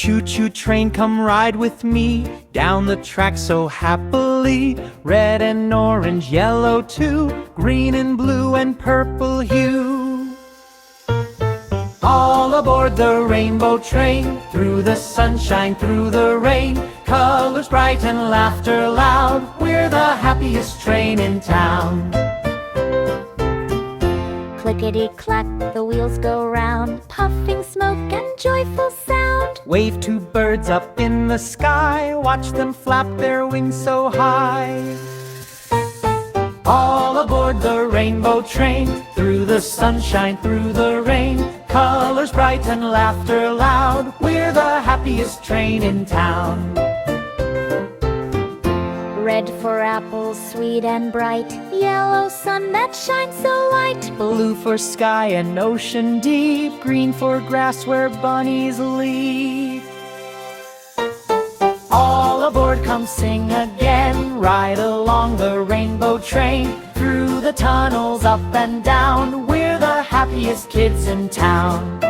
Choo-choo train, come ride with me down the track so happily. Red and orange, yellow too, green and blue and purple hue. All aboard the rainbow train, through the sunshine, through the rain. Colors bright and laughter loud, we're the happiest train in town. Clickety-clack, the wheels go round, puffing smoke and joyful sound. Wave to birds up in the sky, watch them flap their wings so high. All aboard the rainbow train, through the sunshine, through the rain. Colors bright and laughter loud, we're the happiest train in town. Red for apples, sweet and bright. Yellow sun that shines so light. Blue for sky and ocean deep. Green for grass where bunnies leap. All aboard, come sing again. Ride along the rainbow train, through the tunnels, up and down. We're the happiest kids in town.